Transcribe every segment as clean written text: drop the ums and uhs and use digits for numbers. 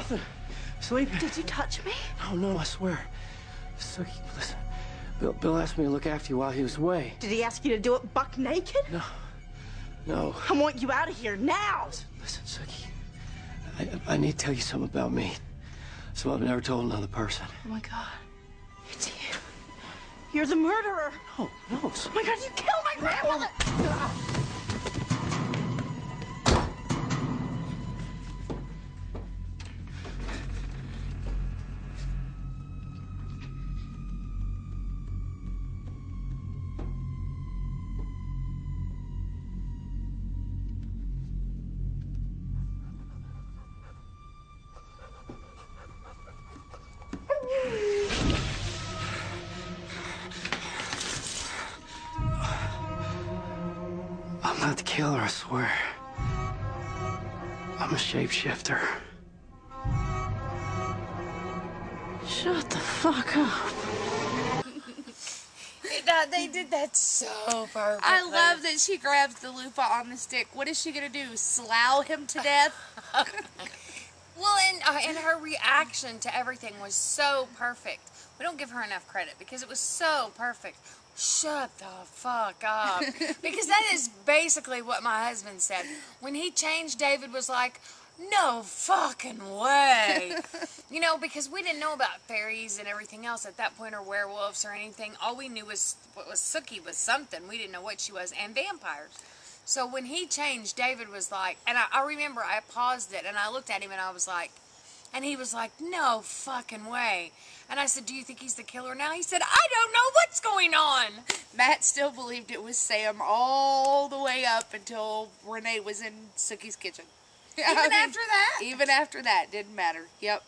nothing. Sleep. Did you touch me? No, I swear. Sookie, listen. Bill asked me to look after you while he was away. Did he ask you to do it buck naked? No. I want you out of here now. Listen, Sookie. I need to tell you something about me. Something I've never told another person. Oh my God. It's you. You're the murderer. No. Oh my God, you killed my grandmother. I'm not the killer, I swear. I'm a shapeshifter. Shut the fuck up. They did that so perfectly. I love that she grabs the loofah on the stick. What is she gonna do? Slough him to death? Well, and her reaction to everything was so perfect. We don't give her enough credit because it was so perfect. Shut the fuck up. Because that is basically what my husband said. When he changed, David was like, no fucking way. You know, because we didn't know about fairies and everything else at that point, or werewolves or anything. All we knew was Sookie was something. We didn't know what she was, and vampires. So when he changed, David was like, and I remember I paused it and I looked at him and I was like, and he was like, no fucking way. And I said, do you think he's the killer now? He said, I don't know what's going on. Matt still believed it was Sam all the way up until Renee was in Sookie's kitchen. Even after that? Even after that. Didn't matter. Yep.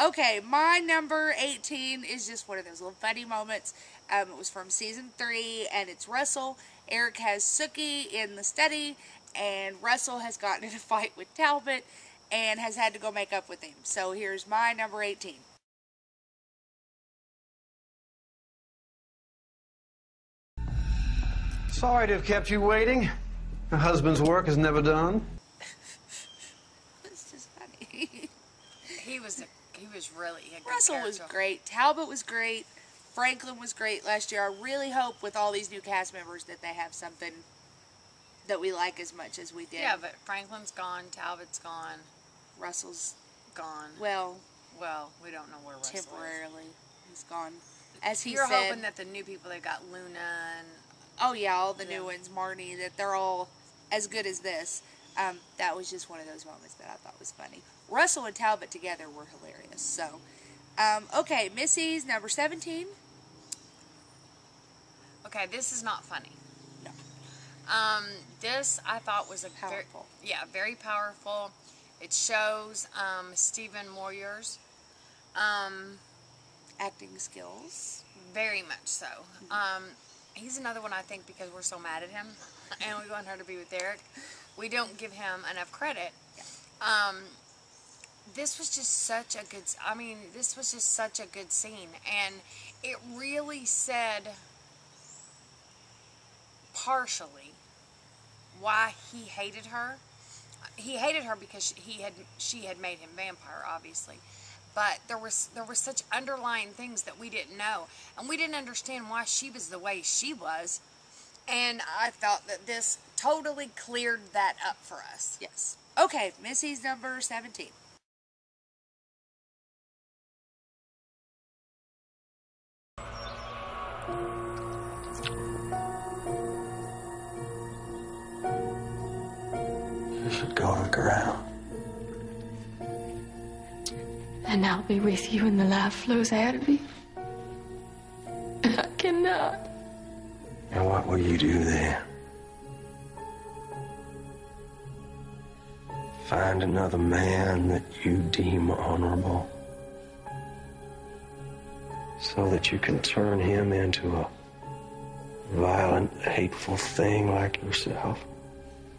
Okay, my number 18 is just one of those little funny moments. It was from season 3, and it's Russell. Eric has Sookie in the study, and Russell has gotten in a fight with Talbot and has had to go make up with him. So here's my number 18. Sorry to have kept you waiting. Your husband's work is never done. It's just funny. He was really a good Russell character. was great. Talbot was great. Franklin was great last year. I really hope with all these new cast members that they have something that we like as much as we did. Yeah, but Franklin's gone. Talbot's gone. Russell's Gone. well, we don't know where Russell temporarily. He's gone. As he You're said, hoping that the new people, they've got Luna and... oh yeah, all the new ones, Marnie, that they're all as good as this. That was just one of those moments that I thought was funny. Russell and Talbot together were hilarious. So, okay, Missy's number 17. Okay, this is not funny. No. This I thought was Powerful. very powerful. It shows Stephen Moyer's Acting skills. very much so. He's another one I think because we're so mad at him and we want her to be with Eric, we don't give him enough credit. Yeah. This was just such a good. I mean, this was just such a good scene, and it really said partially why he hated her. He hated her because she had made him vampire, obviously. But there was such underlying things that we didn't know, and we didn't understand why she was the way she was. And I thought that this totally cleared that up for us. Yes. Okay, Missy's number 17. You should go look around. And I'll be with you when the life flows out of you. And I cannot. And what will you do then? Find another man that you deem honorable, so that you can turn him into a violent, hateful thing like yourself,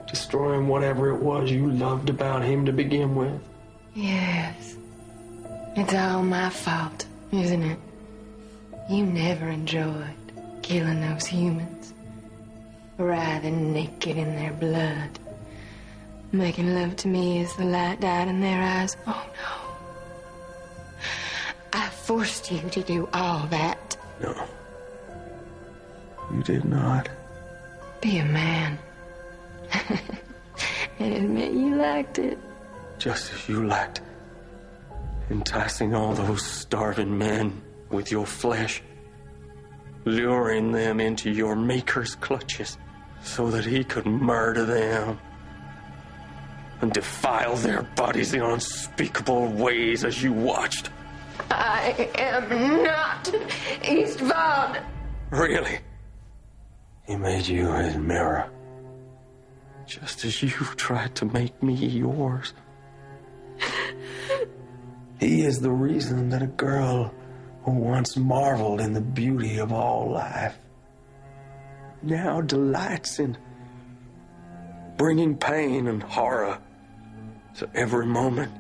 destroying whatever it was you loved about him to begin with. Yes. It's all my fault, isn't it? You never enjoyed killing those humans, writhing naked in their blood, making love to me as the light died in their eyes. Oh, no. forced you to do all that. No. You did not. Be a man. And admit you liked it. Just as you liked enticing all those starving men with your flesh, luring them into your maker's clutches so that he could murder them and defile their bodies in unspeakable ways as you watched. I am not Eastvald. Really? He made you his mirror, just as you tried to make me yours. He is the reason that a girl who once marveled in the beauty of all life now delights in bringing pain and horror to every moment.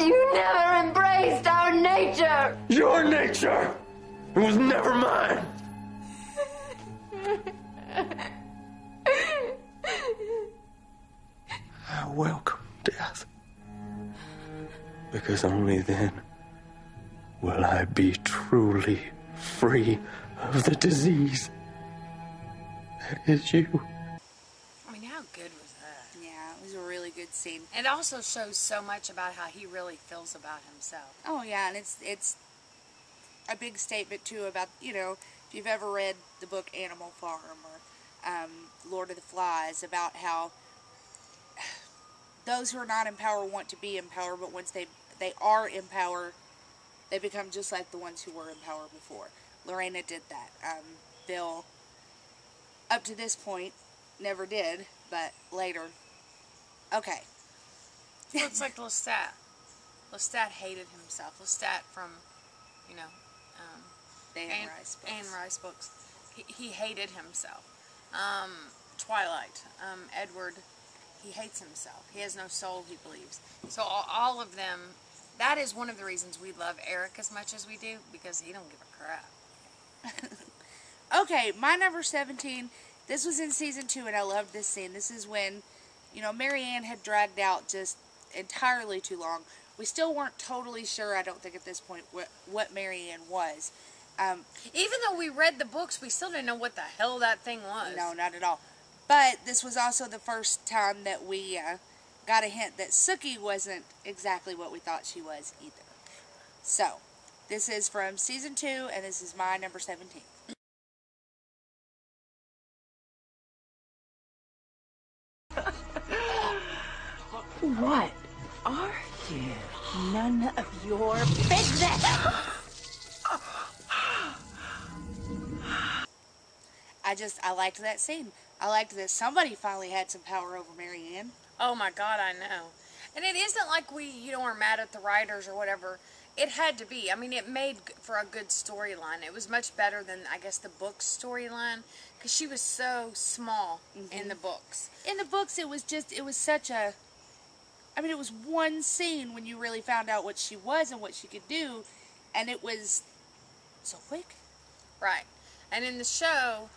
You never embraced our nature. Your nature! It was never mine! I welcome death, because only then will I be truly free of the disease that is you. I mean, how good was that? Yeah, it was a really good scene. It also shows so much about how he really feels about himself. Oh yeah, and it's a big statement too about, you know, if you've ever read the book Animal Farm or Lord of the Flies, about how those who are not in power want to be in power, but once they are in power, they become just like the ones who were in power before. Lorena did that. Bill, up to this point, never did, but later. Okay. Well, it's like Lestat. Lestat hated himself. Lestat from, you know, Anne Rice books. Anne Rice books. He hated himself. Twilight. Edward, he hates himself. He has no soul, he believes. So all of them, that is one of the reasons we love Eric as much as we do, because he don't give a crap. Okay, my number 17, this was in season 2, and I loved this scene. This is when, you know, Marianne had dragged out just entirely too long. We still weren't totally sure, I don't think at this point, what Marianne was. Even though we read the books, we still didn't know what the hell that thing was. No, not at all. But this was also the first time that we got a hint that Sookie wasn't exactly what we thought she was either. So, this is from season 2, and this is my number 17. What are you? None of your business. I liked that scene. I liked that somebody finally had some power over Marianne. Oh my God, I know. And it isn't like we, you know, are mad at the writers or whatever. It had to be. I mean, it made for a good storyline. It was much better than, I guess, the book storyline, because she was so small in the books. In the books, it was such a, I mean, it was one scene when you really found out what she was and what she could do, and it was so quick. Right. And in the show,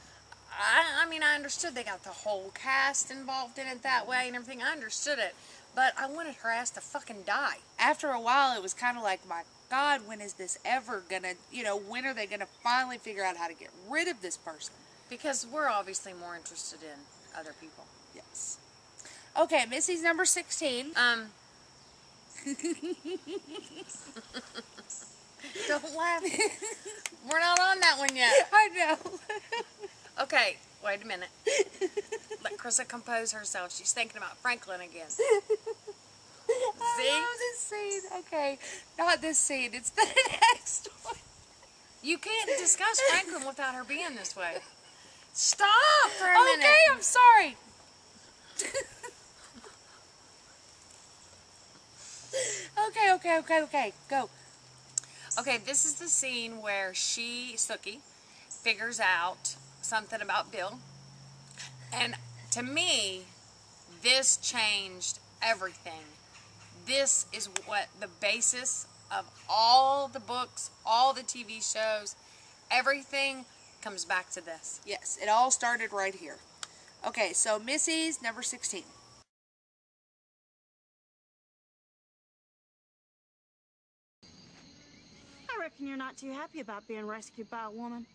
I mean, I understood they got the whole cast involved in it that way and everything. I understood it. But I wanted her ass to fucking die. After a while, it was kind of like, my God, when is this ever gonna, you know, when are they gonna finally figure out how to get rid of this person? Because we're obviously more interested in other people. Yes. Okay, Missy's number 16. Don't laugh. We're not on that one yet. I know. Okay, wait a minute. Let Krista compose herself. She's thinking about Franklin again. See? I love this scene. Okay, not this scene. It's the next one. You can't discuss Franklin without her being this way. Stop for a minute. Okay, I'm sorry. Okay, go. Okay, this is the scene where Sookie, figures out something about Bill. And to me, this changed everything. This is what the basis of all the books, all the TV shows, everything comes back to this. Yes, it all started right here. Okay, so Missy's number 16. reckon you're not too happy about being rescued by a woman.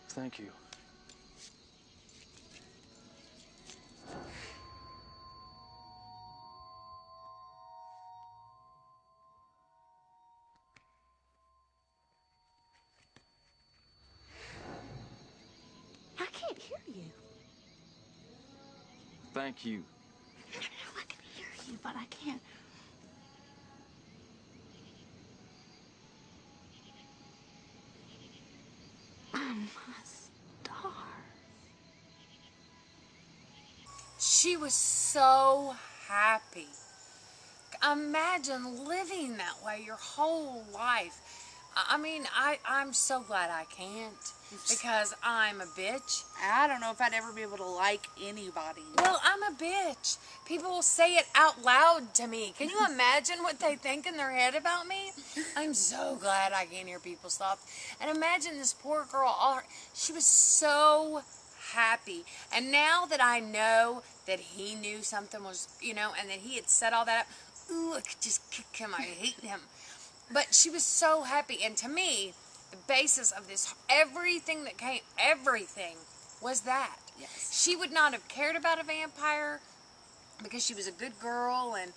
Thank you. I can't hear you. Thank you. No, I can hear you, but I can't. I'm a star. She was so happy. Imagine living that way your whole life. I mean, I'm so glad I can't, because I'm a bitch. I don't know if I'd ever be able to like anybody. Well, I'm a bitch. People will say it out loud to me. Can you imagine what they think in their head about me? I'm so glad I can't hear people's thoughts. And imagine this poor girl, she was so happy. And now that I know that he knew something was, and that he had set all that up, ooh, I could just kick him. I hate him. But she was so happy. And to me, the basis of this, everything was that. Yes. She would not have cared about a vampire because she was a good girl and,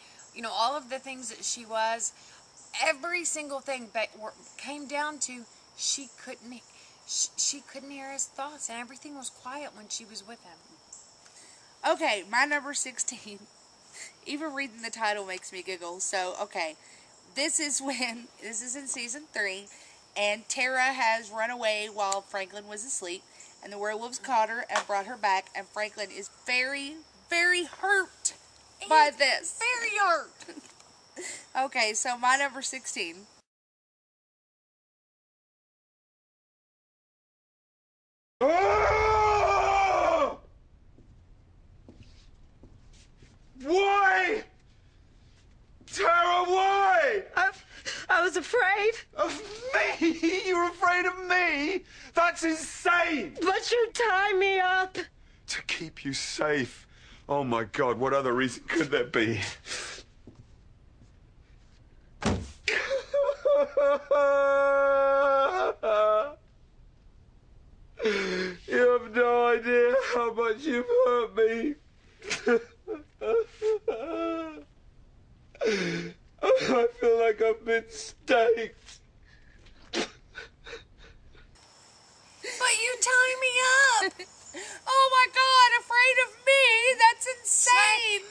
all of the things that she was. Every single thing came down to she couldn't hear his thoughts, and everything was quiet when she was with him. Okay, my number 16. Even reading the title makes me giggle. So, okay. This is in season 3, and Tara has run away while Franklin was asleep, and the werewolves caught her and brought her back, and Franklin is very, very hurt by this. Very hurt. Okay, so my number 16. Oh! Why? Tara, why? I was afraid. Of me? You're afraid of me? That's insane! But you tied me up. To keep you safe. Oh my God, what other reason could there be? You have no idea how much you've hurt me. I feel like I've been staked. But you tie me up. Oh my God, afraid of me? That's insane.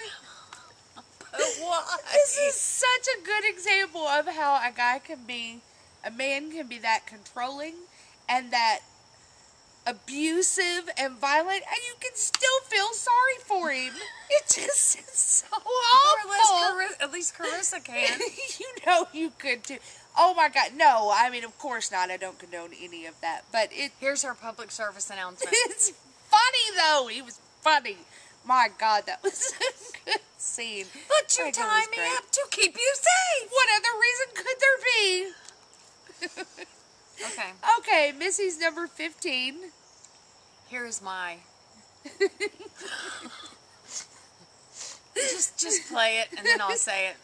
Why? This is such a good example of how a man can be that controlling and that abusive and violent, and you can still feel sorry for him. It just is so awful. At least Carissa can. You could too. Oh my God, no, I mean, of course not. I don't condone any of that, but Here's her public service announcement. it's funny though. He was funny. My God, that was a good scene. But you tie me up to keep you safe. What other reason could there be? Okay. Okay, Missy's number 15. Here's my. just play it and then I'll say it.